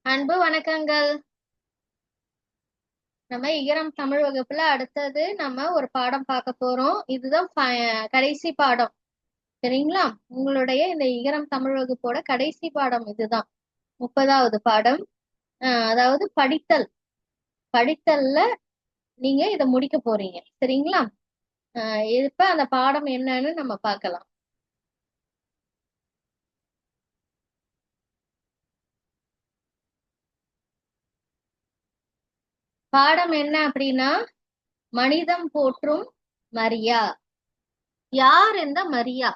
அன்பு வணக்கங்கள். நம்ம இகரம் தமிழ் வகுப்புல அடுத்தது நம்ம ஒரு பாடம் பார்க்க போறோம். இதுதான் கடைசி பாடம். சரிங்களா? உங்களுடைய இந்த இகரம் தமிழ் வகுப்போட கடைசி பாடம் இதுதான். 30வது பாடம். அதாவது படித்தல். படித்தல்ல நீங்க இதை முடிக்க போறீங்க. சரிங்களா? இப்ப அந்த பாடம் என்னன்னு நம்ம பார்க்கலாம். பாடம் என்ன அப்படின்னா, மனிதம் போற்றும் மரியா. யார் இந்த மரியா?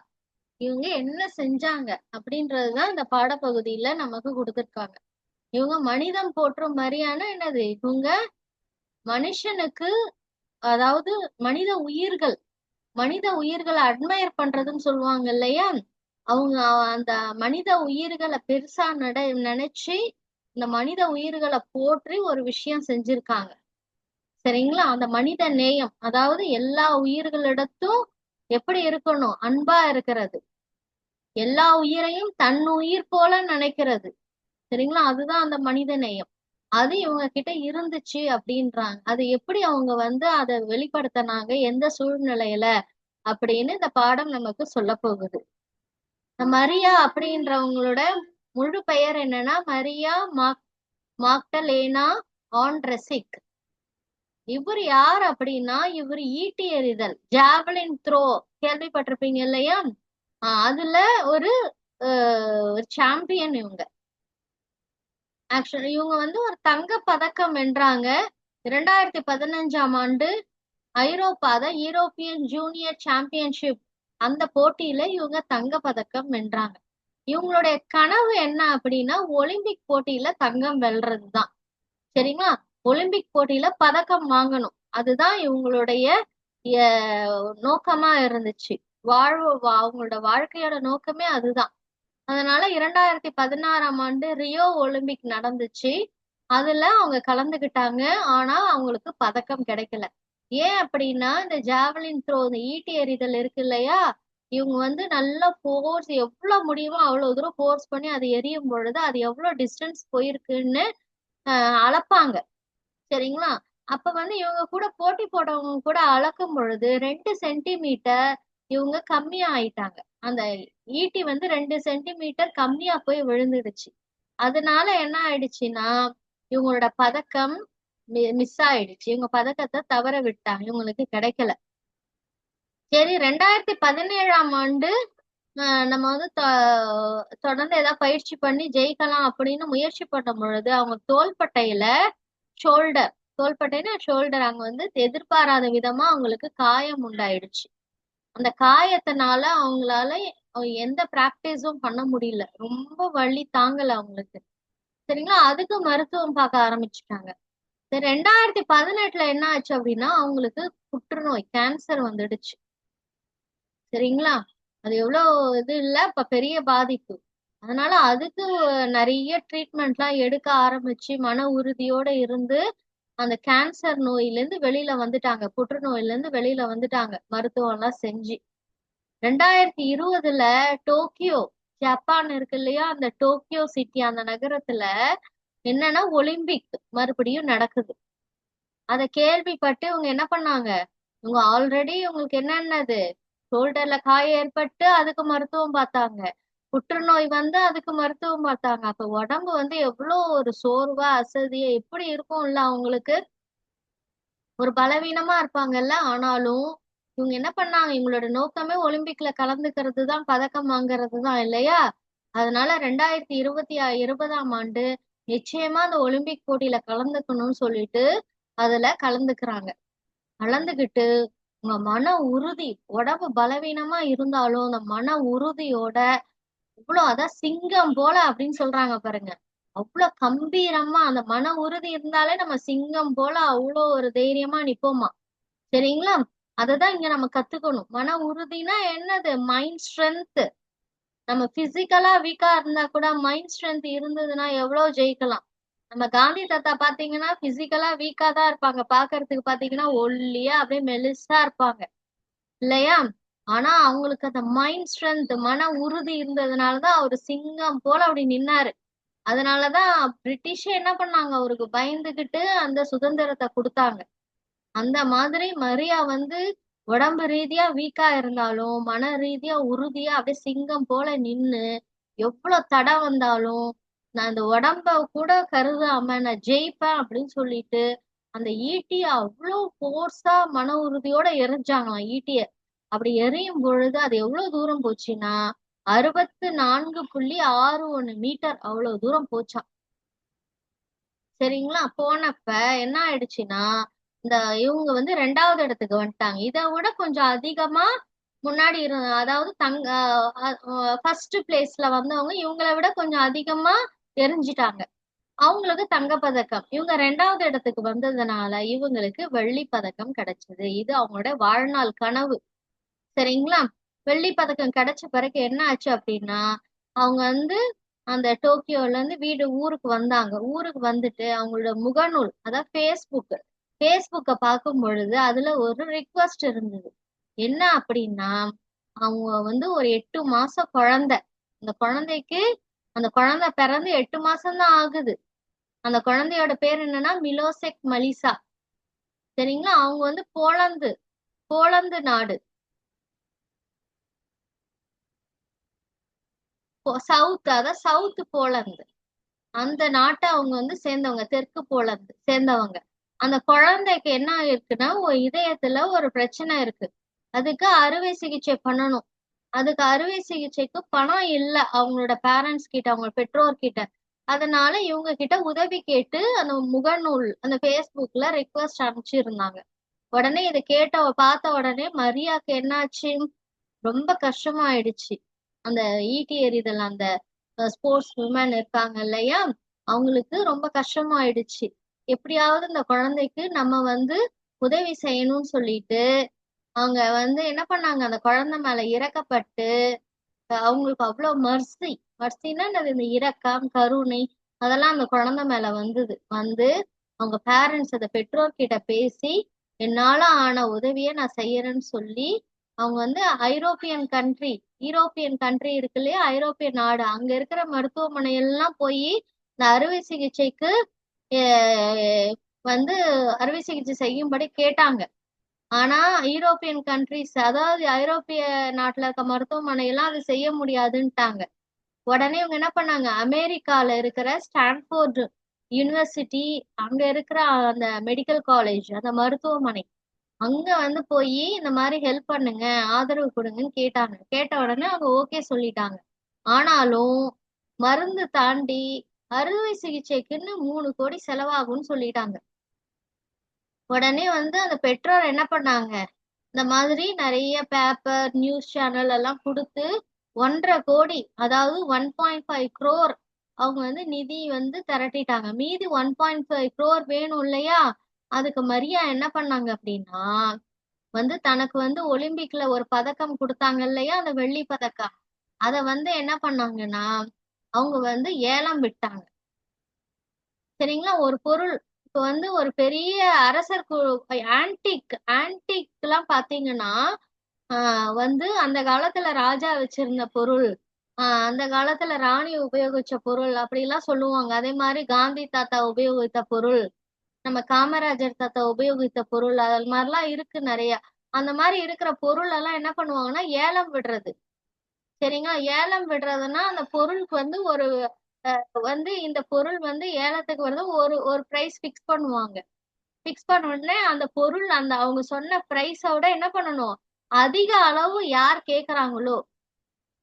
இவங்க என்ன செஞ்சாங்க அப்படின்றதுதான் இந்த பாடப்பகுதியில நமக்கு கொடுத்திருக்காங்க. இவங்க மனிதம் போற்றும் மரியானா என்னது? இவங்க மனுஷனுக்கு, அதாவது மனித உயிர்கள், மனித உயிர்களை அட்மையர் பண்றதுன்னு சொல்லுவாங்க இல்லையா? அவங்க அந்த மனித உயிர்களை பெருசா நினைச்சு இந்த மனித உயிர்களை போற்றி ஒரு விஷயம் செஞ்சிருக்காங்க. சரிங்களா? அந்த மனித நேயம், அதாவது எல்லா உயிர்களிடத்தும் எப்படி இருக்கணும்? அன்பா இருக்கிறது. எல்லா உயிரையும் தன் உயிர் போல நினைக்கிறது. சரிங்களா? அதுதான் அந்த மனித நேயம். அது இவங்க கிட்ட இருந்துச்சு அப்படின்றாங்க. அது எப்படி அவங்க அதை வெளிப்படுத்தினாங்க, எந்த சூழ்நிலையில அப்படின்னு இந்த பாடம் நமக்கு சொல்ல போகுது. மரியா அப்படின்றவங்களோட முழு பெயர் என்னன்னா, மரியா மாக்டலேனா ஆண்ட்ரெசிக். இவர் யார் அப்படின்னா, இவர் ஈட்டி எறிதல், ஜாவலின் த்ரோ கேள்விப்பட்டிருப்பீங்க இல்லையா? அதுல ஒரு சாம்பியன் இவங்க. ஆக்சுவலி இவங்க ஒரு தங்க பதக்கம் வென்றாங்க 2015ஆம் ஆண்டு. யூரோப்பியன் ஜூனியர் சாம்பியன்ஷிப் அந்த போட்டியில இவங்க தங்க பதக்கம் வென்றாங்க. இவங்களுடைய கனவு என்ன அப்படின்னா, ஒலிம்பிக் போட்டியில தங்கம் வெல்றதுதான். சரிங்களா? ஒலிம்பிக் போட்டியில பதக்கம் வாங்கணும், அதுதான் இவங்களுடைய நோக்கமா இருந்துச்சு. அவங்களோட வாழ்க்கையோட நோக்கமே அதுதான். அதனால 2016ஆம் ஆண்டு ரியோ ஒலிம்பிக் நடந்துச்சு. அதுல அவங்க கலந்துகிட்டாங்க. ஆனா அவங்களுக்கு பதக்கம் கிடைக்கல. ஏன் அப்படின்னா, இந்த ஜாவலின் த்ரோ, இந்த ஈட்டி எறிதல் இருக்கு இல்லையா? இவங்க நல்ல ஃபோர்ஸ், எவ்வளவு முடியுமோ அவ்வளவு தூரம் ஃபோர்ஸ் பண்ணி அதை எரியும் பொழுது அது எவ்வளவு டிஸ்டன்ஸ் போயிருக்குன்னு அளப்பாங்க. சரிங்களா? அப்ப இவங்க கூட போட்டி போட்டவங்க கூட அளக்கும் பொழுது 2 சென்டிமீட்டர் இவங்க கம்மியா ஆயிட்டாங்க. அந்த ஈட்டி 2 சென்டிமீட்டர் கம்மியா போய் விழுந்துடுச்சு. அதனால என்ன ஆயிடுச்சுன்னா, இவங்களோட பதக்கம் மிஸ் ஆயிடுச்சு. இவங்க பதக்கத்தை தவற விட்டாங்க, இவங்களுக்கு கிடைக்கல. சரி, 2017ஆம் ஆண்டு நம்ம தொடர்ந்து ஏதாவது பயிற்சி பண்ணி ஜெயிக்கலாம் அப்படின்னு முயற்சி பண்ண பொழுது அவங்க தோள்பட்டையில ஷோல்டர், தோள்பட்டைன்னா ஷோல்டர், அங்க எதிர்பாராத விதமா அவங்களுக்கு காயம் உண்டாயிடுச்சு. அந்த காயத்தினால அவங்களால எந்த பிராக்டிஸும் பண்ண முடியல. ரொம்ப வலி தாங்கல அவங்களுக்கு. சரிங்களா? அதுக்கு மருத்துவம் பார்க்க ஆரம்பிச்சுட்டாங்க. 2018ல என்ன ஆச்சு அப்படின்னா, அவங்களுக்கு புற்றுநோய், கேன்சர் வந்துடுச்சு. சரிங்களா? அது எவ்வளவு இது இல்ல, இப்ப பெரிய பாதிப்பு. அதனால அதுக்கு நிறைய ட்ரீட்மெண்ட் எல்லாம் எடுக்க ஆரம்பிச்சு மன உறுதியோட இருந்து அந்த கேன்சர் நோயில இருந்து வெளியில வந்துட்டாங்க, புற்றுநோயில இருந்து வெளியில வந்துட்டாங்க, மருத்துவம் எல்லாம் செஞ்சு. 2020ல டோக்கியோ, ஜப்பான் இருக்கு இல்லையா? அந்த டோக்கியோ சிட்டி, அந்த நகரத்துல என்னன்னா ஒலிம்பிக் மறுபடியும் நடக்குது. அதை கேள்விப்பட்டு இவங்க என்ன பண்ணாங்க, இவங்க ஆல்ரெடி இவங்களுக்கு என்னன்னது, ஷோல்டர்ல காயம் ஏற்பட்டு அதுக்கு மருத்துவம் பார்த்தாங்க, புற்றுநோய் அதுக்கு மருத்துவம் பார்த்தாங்க. அப்ப உடம்பு எவ்வளவு ஒரு சோர்வா அசதியா எப்படி இருக்கும்ல அவங்களுக்கு, ஒரு பலவீனமா இருப்பாங்கல்ல. ஆனாலும் இவங்க என்ன பண்ணாங்க, இவங்களோட நோக்கமே ஒலிம்பிக்ல கலந்துக்கிறது தான், பதக்கம் வாங்குறது தான் இல்லையா? அதனால 2020ஆம் ஆண்டு நிச்சயமா அந்த ஒலிம்பிக் போட்டியில கலந்துக்கணும்னு சொல்லிட்டு அதுல கலந்துக்கிறாங்க. கலந்துகிட்டு உங்க மன உறுதி, உடம்பு பலவீனமா இருந்தாலும் அந்த மன உறுதியோட இவ்வளவு, அதான் சிங்கம் போல அப்படின்னு சொல்றாங்க பாருங்க, அவ்வளவு கம்பீரமா அந்த மன உறுதி இருந்தாலே நம்ம சிங்கம் போல அவ்வளோ ஒரு தைரியமா நிப்போமா. சரிங்களா? அததான் இங்க நம்ம கத்துக்கணும். மன உறுதினா என்னது? Mind strength. நம்ம பிசிக்கலா வீக்கா இருந்தா கூட மைண்ட் ஸ்ட்ரென்த் இருந்ததுன்னா எவ்வளவு ஜெயிக்கலாம். நம்ம காந்தி தாத்தா பாத்தீங்கன்னா பிசிக்கலா வீக்கா தான் இருப்பாங்க, பாக்குறதுக்கு பாத்தீங்கன்னா ஒல்லியா அப்படியே மெலிசா இருப்பாங்க இல்லையா? ஆனா அவங்களுக்கு அந்த மைண்ட் ஸ்ட்ரென்த், மன உறுதி இருந்ததுனாலதான் அவரு சிங்கம் போல அப்படி நின்னாரு. அதனாலதான் பிரிட்டிஷ் என்ன பண்ணாங்க, அவருக்கு பயந்துகிட்டு அந்த சுதந்திரத்தை கொடுத்தாங்க. அந்த மாதிரி மரியா வந்து உடம்பு ரீதியா வீக்கா இருந்தாலும் மன ரீதியா உறுதியா அப்படியே சிங்கம் போல நின்னு எவ்வளவு தடை வந்தாலும் நான் அந்த உடம்ப கூட கருதாம நான் ஜெயிப்பேன் அப்படின்னு சொல்லிட்டு அந்த ஈட்டிய அவ்வளவு போர்ஸா மன உறுதியோட எரிஞ்சாங்களாம் ஈட்டிய. அப்படி எரியும் பொழுது அது எவ்வளவு தூரம் போச்சுன்னா 64.61 மீட்டர் அவ்வளவு தூரம் போச்சாம். சரிங்களா? போனப்ப என்ன ஆயிடுச்சுன்னா இந்த இவங்க வந்து 2வது இடத்துக்கு வந்துட்டாங்க. இதை விட கொஞ்சம் அதிகமா முன்னாடி அதாவது ஃபர்ஸ்ட் பிளேஸ்ல வந்தவங்க இவங்களை விட கொஞ்சம் அதிகமா எரிஞ்சிட்டாங்க. அவங்களுக்கு தங்கப்பதக்கம். இவங்க 2வது இடத்துக்கு வந்ததுனால இவங்களுக்கு வெள்ளி பதக்கம் கிடைச்சது. இது அவங்களோட வாழ்நாள் கனவு. சரிங்களா? வெள்ளி பதக்கம் கிடைச்ச பிறகு என்ன ஆச்சு அப்படின்னா அவங்க வந்து அந்த டோக்கியோல இருந்து ஊருக்கு வந்தாங்க. ஊருக்கு வந்துட்டு அவங்களோட முகநூல் அதாவது ஃபேஸ்புக்கை பார்க்கும் பொழுது அதுல ஒரு ரிக்வஸ்ட் இருந்தது. என்ன அப்படின்னா அவங்க வந்து ஒரு 8 மாச குழந்தை. அந்த குழந்தை பிறந்து 8 மாசம் தான் ஆகுது. அந்த குழந்தையோட பேர் என்னன்னா மிலோசெக் மலிசா. சரிங்களா? அவங்க வந்து போலந்து நாடு சவுத் போலந்து அந்த நாட்டை அவங்க வந்து சேர்ந்தவங்க, தெற்கு போலந்து சேர்ந்தவங்க. அந்த குழந்தைக்கு என்ன இருக்குன்னா ஒரு இதயத்துல ஒரு பிரச்சனை இருக்கு. அதுக்கு அறுவை சிகிச்சை பண்ணணும். அதுக்கு அறுவை சிகிச்சைக்கு பணம் இல்லை அவங்களோட பேரண்ட்ஸ் கிட்ட, அவங்க பெற்றோர் கிட்ட. அதனால இவங்க கிட்ட உதவி கேட்டு அந்த முகநூல் அந்த ஃபேஸ்புக்ல ரிக்வஸ்ட் அனுப்பிச்சிருந்தாங்க. உடனே இதை பார்த்த உடனே மரியாக்கு என்னாச்சு, ரொம்ப கஷ்டமாயிடுச்சு. அந்த ஈட்டி எறிதல் அந்த ஸ்போர்ட்ஸ் உமன் இருக்காங்க இல்லையா, அவங்களுக்கு ரொம்ப கஷ்டமாயிடுச்சு. எப்படியாவது இந்த குழந்தைக்கு நம்ம வந்து உதவி செய்யணும்னு சொல்லிட்டு அவங்க வந்து என்ன பண்ணாங்க, அந்த குழந்தை மேல இறக்கப்பட்டு அவங்களுக்கு அவ்வளவு மர்சின்னா இந்த இரக்கம் கருணை அதெல்லாம் அந்த குழந்தை மேல வந்து அவங்க பேரண்ட்ஸ் அந்த பெற்றோர் கிட்ட பேசி என்னால ஆன உதவியை நான் செய்யறேன்னு சொல்லி அவங்க வந்து யூரோப்பியன் கண்ட்ரி இருக்கு இல்லையா, ஐரோப்பிய நாடு, அங்க இருக்கிற மருத்துவமனை எல்லாம் போய் இந்த அறுவை சிகிச்சைக்கு வந்து அறுவை சிகிச்சை செய்யும்படி கேட்டாங்க. ஆனா யூரோப்பியன் கண்ட்ரிஸ் அதாவது ஐரோப்பிய நாட்டுல இருக்க மருத்துவமனை எல்லாம் அது செய்ய முடியாதுன்ட்டாங்க. உடனே இவங்க என்ன பண்ணாங்க, அமெரிக்கால இருக்கிற ஸ்டான்ஃபோர்ட் யூனிவர்சிட்டி அங்க இருக்கிற அந்த மெடிக்கல் காலேஜ் அந்த மருத்துவமனை அங்க வந்து போய் இந்த மாதிரி ஹெல்ப் பண்ணுங்க ஆதரவு கொடுங்கன்னு கேட்டாங்க. கேட்ட உடனே அவங்க ஓகே சொல்லிட்டாங்க. ஆனாலும் மருந்து தாண்டி அறுவை சிகிச்சைக்குன்னு 3 கோடி செலவாகும்னு சொல்லிட்டாங்க. உடனே வந்து அந்த பெற்றோர் என்ன பண்ணாங்க, இந்த மாதிரி நிறைய பேப்பர் நியூஸ் சேனல் எல்லாம் கொடுத்து 1.5 கோடி அதாவது 1.5 crore அவங்க வந்து நிதி வந்து திரட்டிட்டாங்க. மீதி 1.5 crore வேணும் இல்லையா, அதுக்கு மரியா என்ன பண்ணாங்க அப்படின்னா வந்து தனக்கு வந்து ஒலிம்பிக்ல ஒரு பதக்கம் கொடுத்தாங்க இல்லையா, அந்த வெள்ளி பதக்கம், அத வந்து என்ன பண்ணாங்கன்னா அவங்க வந்து ஏலம் விட்டாங்க. சரிங்களா? ஒரு பொருள் இப்ப வந்து ஒரு பெரிய அரசர் ஆன்டிக் எல்லாம் பாத்தீங்கன்னா வந்து அந்த காலத்துல ராஜா வச்சிருந்த பொருள், அந்த காலத்துல ராணி உபயோகிச்ச பொருள் அப்படி எல்லாம் சொல்லுவாங்க. அதே மாதிரி காந்தி தாத்தா உபயோகித்த பொருள், நம்ம காமராஜர் தாத்தா உபயோகித்த பொருள், அது மாதிரிலாம் இருக்கு நிறைய. அந்த மாதிரி இருக்கிற பொருள் எல்லாம் என்ன பண்ணுவாங்கன்னா ஏலம் விடுறது. சரிங்களா? ஏலம் விடுறதுன்னா அந்த பொருளுக்கு வந்து ஒரு வந்து இந்த பொருள் வந்து ஏலத்துக்கு வருது, ஒரு ஒரு பிரைஸ் ஃபிக்ஸ் பண்ணுவாங்க. ஃபிக்ஸ் பண்ண உடனே அந்த பொருள் அந்த அவங்க சொன்ன பிரைஸோட என்ன பண்ணணும், அதிக அளவு யார் கேக்குறாங்களோ,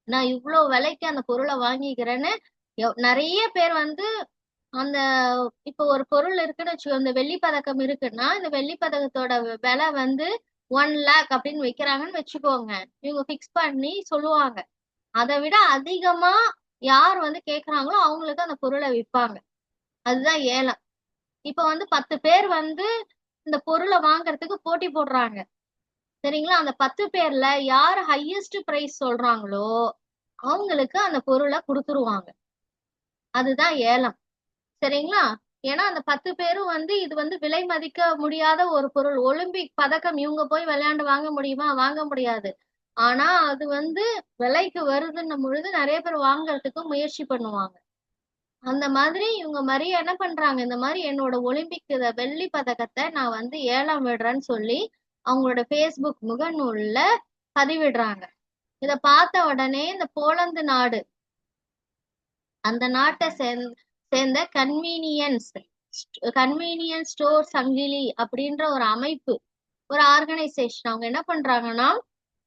நான் இவ்வளவு விலைக்கு அந்த பொருளை வாங்கிக்கிறேன்னு நிறைய பேர் வந்து அந்த இப்போ ஒரு பொருள் இருக்குன்னு வச்சுக்கோ, இந்த வெள்ளி பதக்கம் இருக்குன்னா இந்த வெள்ளி பதக்கத்தோட விலை வந்து 1 lakh அப்படின்னு வைக்கிறாங்கன்னு வச்சுக்கோங்க. இவங்க ஃபிக்ஸ் பண்ணி சொல்லுவாங்க. அதை விட அதிகமா யார் வந்து கேக்குறாங்களோ அவங்களுக்கு அந்த பொருளை விற்பாங்க. அதுதான் ஏலம். இப்ப வந்து 10 பேர் வந்து இந்த பொருளை வாங்குறதுக்கு போட்டி போடுறாங்க. சரிங்களா? அந்த 10 பேர்ல யார் ஹையஸ்ட் பிரைஸ் சொல்றாங்களோ அவங்களுக்கு அந்த பொருளை கொடுத்துருவாங்க. அதுதான் ஏலம். சரிங்களா? ஏன்னா அந்த 10 பேரும் வந்து இது வந்து விலை மதிக்க முடியாத ஒரு பொருள். ஒலிம்பிக் பதக்கம் இவங்க போய் விளையாண்டு வாங்க முடியுமா? வாங்க முடியாது. ஆனா அது வந்து விலைக்கு வருதுன்னும் பொழுது நிறைய பேர் வாங்குறதுக்கு முயற்சி பண்ணுவாங்க. அந்த மாதிரி இவங்க மரியா என்ன பண்றாங்க, இந்த மாதிரி என்னோட ஒலிம்பிக் வெள்ளி பதக்கத்தை நான் வந்து ஏலம் விடுறேன்னு சொல்லி அவங்களோட Facebook முகநூல்ல பதிவிடுறாங்க. இத பார்த்த உடனே இந்த போலந்து நாடு, அந்த நாட்டை சேர்ந்த கன்வீனியன்ஸ் ஸ்டோர் சங்கிலி அப்படின்ற ஒரு அமைப்பு, ஒரு ஆர்கனைசேஷன், அவங்க என்ன பண்றாங்கன்னா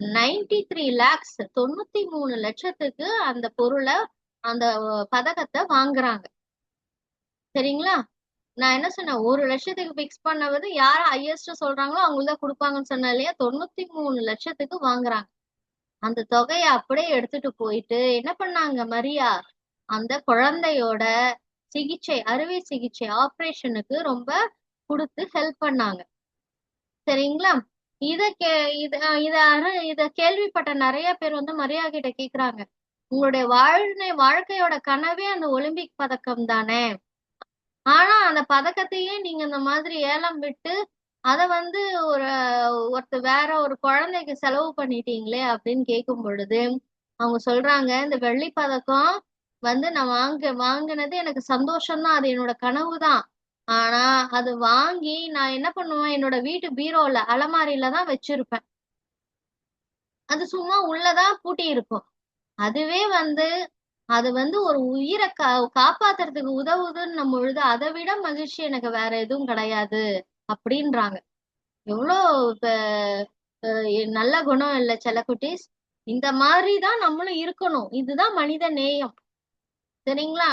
93 lakhs 93 லட்சத்துக்கு அந்த பொருளை, அந்த பதக்கத்தை வாங்குறாங்க. சரிங்களா? நான் என்ன சொன்னேன், 1 லட்சத்துக்கு பிக்ஸ் பண்ணவது யார ஹையஸ்ட் சொல்றாங்களோ அவங்கதான் கொடுப்பாங்கன்னு சொன்னேன் இல்லையா? 93 லட்சத்துக்கு வாங்குறாங்க. அந்த தொகையை அப்படியே எடுத்துட்டு போயிட்டு என்ன பண்ணாங்க மரியா, அந்த குழந்தையோட சிகிச்சை, அறுவை சிகிச்சை, ஆபரேஷனுக்கு ரொம்ப கொடுத்து ஹெல்ப் பண்ணாங்க. சரிங்களா? இத கே இத இத இத கேள்விப்பட்ட நிறைய பேர் வந்து மரியா கிட்ட கேக்குறாங்க, உங்களுடைய வாழ்க்கையோட கனவே அந்த ஒலிம்பிக் பதக்கம் தானே, ஆனா அந்த பதக்கத்தையே நீங்க இந்த மாதிரி ஏலம் விட்டு அத வந்து வேற ஒரு குழந்தைக்கு செலவு பண்ணிட்டீங்களே அப்படின்னு கேட்கும் பொழுது அவங்க சொல்றாங்க, இந்த வெள்ளி பதக்கம் வந்து நான் வாங்கினது எனக்கு சந்தோஷம்தான், அது என்னோட கனவு தான். ஆனா அது வாங்கி நான் என்ன பண்ணுவேன், என்னோட வீட்டு பீரோல அலமாரியில தான் வச்சிருப்பேன். அது சும்மா உள்ளதான் பூட்டி இருக்கும். அதுவே வந்து அது வந்து ஒரு உயிரை காப்பாத்துறதுக்கு உதவுதுன்னு பொழுது அதை விட மகிழ்ச்சி எனக்கு வேற எதுவும் கிடையாது அப்படின்றாங்க. எவ்வளோ நல்ல குணம் இல்ல செல்லக்குட்டீஸ்? இந்த மாதிரிதான் நம்மளும் இருக்கணும். இதுதான் மனித நேயம். சரிங்களா?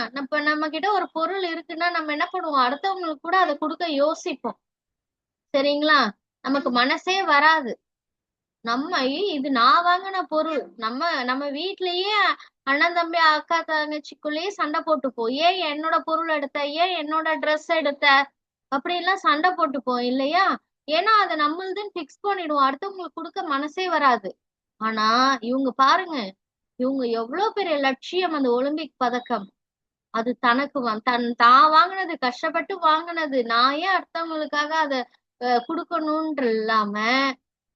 நம்ம கிட்ட ஒரு பொருள் இருக்குன்னா நம்ம என்ன பண்ணுவோம், அடுத்தவங்களுக்கு கூட அதை கொடுக்க யோசிப்போம். சரிங்களா? நமக்கு மனசே வராது. இது நான் வாங்கின பொருள், நம்ம வீட்லயே அண்ணன் தம்பி அக்கா தங்கச்சிக்குள்ளேயே சண்டை போட்டுப்போம், ஏன் என்னோட பொருள் எடுத்த, ஏன் என்னோட ட்ரெஸ் எடுத்த, அப்படி எல்லாம் சண்டை போட்டுப்போம் இல்லையா? ஏன்னா அதை நம்மளுதுன்னு பிக்ஸ் பண்ணிடுவோம், அடுத்தவங்களுக்கு கொடுக்க மனசே வராது. ஆனா இவங்க பாருங்க, இவங்க எவ்வளவு பெரிய லட்சியம், அந்த ஒலிம்பிக் பதக்கம். அது தனக்கு தான் வாங்கினது, கஷ்டப்பட்டு வாங்கினது, நான் ஏன் அடுத்தவங்களுக்காக அதை கொடுக்கணும்ன்ற இல்லாம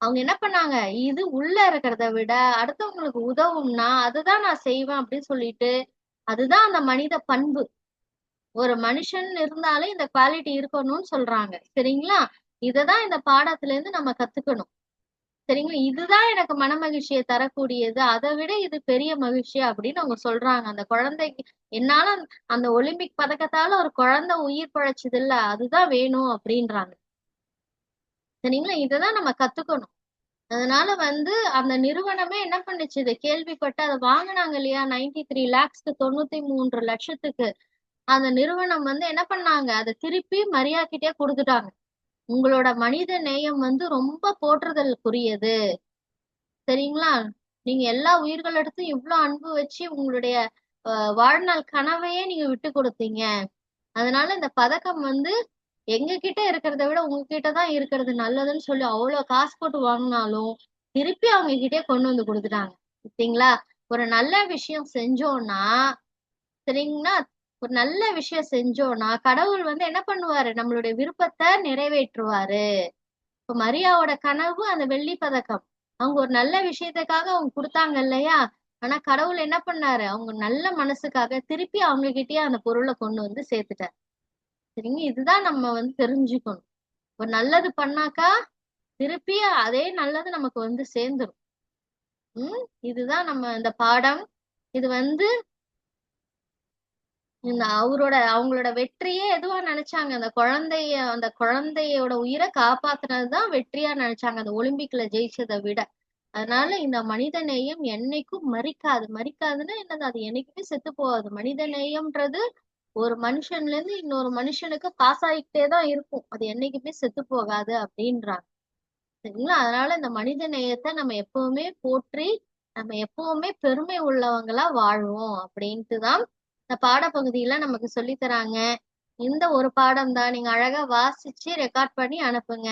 அவங்க என்ன பண்ணாங்க, இது உள்ள இருக்கிறத விட அடுத்தவங்களுக்கு உதவும்னா அதுதான் நான் செய்வேன் அப்படின்னு சொல்லிட்டு, அதுதான் அந்த மனித பண்பு. ஒரு மனுஷன் இருந்தாலே இந்த குவாலிட்டி இருக்கணும்னு சொல்றாங்க. சரிங்களா? இததான் இந்த பாடத்துல இருந்து நம்ம கத்துக்கணும். சரிங்களா? இதுதான் எனக்கு மன மகிழ்ச்சியை தரக்கூடியது, அதை விட இது பெரிய மகிழ்ச்சி அப்படின்னு அவங்க சொல்றாங்க. அந்த குழந்தைக்கு என்னால அந்த ஒலிம்பிக் பதக்கத்தால ஒரு குழந்தை உயிர் பழைச்சது இல்ல, அதுதான் வேணும் அப்படின்றாங்க. சரிங்களா? இததான் நம்ம கத்துக்கணும். அதனால வந்து அந்த நிறுவனமே என்ன பண்ணுச்சு, இதை கேள்விப்பட்டு அதை வாங்கினாங்க இல்லையா, 93 lakhs 93 லட்சத்துக்கு. அந்த நிறுவனம் வந்து என்ன பண்ணாங்க, அதை திருப்பி மரியா கிட்டே கொடுத்துட்டாங்க. உங்களோட மனித நேயம் வந்து ரொம்ப போற்றுதலுக்குரியது. சரிங்களா? நீங்க எல்லா உயிர்களிடத்தும் இவ்வளவு அன்பு வச்சு உங்களுடைய வாழ்நாள் கனவையே நீங்க விட்டு கொடுத்தீங்க. அதனால இந்த பதக்கம் வந்து எங்க கிட்ட இருக்கிறத விட உங்ககிட்ட தான் இருக்கிறது நல்லதுன்னு சொல்லி அவ்வளவு காசு போட்டு வாங்கினாலும் திருப்பி அவங்க கிட்டே கொண்டு வந்து கொடுத்துட்டாங்க. சரிங்களா? ஒரு நல்ல விஷயம் செஞ்சோம்னா, சரிங்களா, ஒரு நல்ல விஷயம் செஞ்சோம்னா கடவுள் வந்து என்ன பண்ணுவாரு, நம்மளுடைய விருப்பத்தை நிறைவேற்றுவாரு. இப்ப மரியாவோட கனவு அந்த வெள்ளி பதக்கம், அவங்க ஒரு நல்ல விஷயத்துக்காக அவங்க கொடுத்தாங்க இல்லையா? ஆனா கடவுள் என்ன பண்ணாரு, அவங்க நல்ல மனசுக்காக திருப்பி அவங்க கிட்டயே அந்த பொருளை கொண்டு வந்து சேர்த்துட்டார். சரிங்க? இதுதான் நம்ம வந்து தெரிஞ்சுக்கணும். ஒரு நல்லது பண்ணாக்கா திருப்பி அதே நல்லது நமக்கு வந்து சேர்ந்துரும். இதுதான் நம்ம இந்த பாடம். இது வந்து இந்த அவங்களோட வெற்றியே எதுவா நினைச்சாங்க, அந்த குழந்தையோட உயிரை காப்பாத்துனதுதான் வெற்றியா நினைச்சாங்க, அந்த ஒலிம்பிக்ல ஜெயிச்சதை விட. அதனால இந்த மனித நேயம் என்னைக்கும் மறிக்காதுன்னா என்னது, அது என்னைக்குமே செத்து போகாது. மனித நேயம்ன்றது ஒரு மனுஷன்ல இருந்து இன்னொரு மனுஷனுக்கு பாஸ் ஆகிக்கிட்டே தான் இருக்கும், அது என்னைக்குமே செத்து போகாது அப்படின்றாங்க. சரிங்களா? அதனால இந்த மனித நேயத்தை நம்ம எப்பவுமே போற்றி நம்ம எப்பவுமே பெருமை உள்ளவங்களா வாழ்வோம் அப்படின்ட்டுதான் இந்த பாடப்பகுதியில நமக்கு சொல்லி தராங்க. இந்த ஒரு பாடம் தான், நீங்க அழகா வாசிச்சு ரெக்கார்ட் பண்ணி அனுப்புங்க.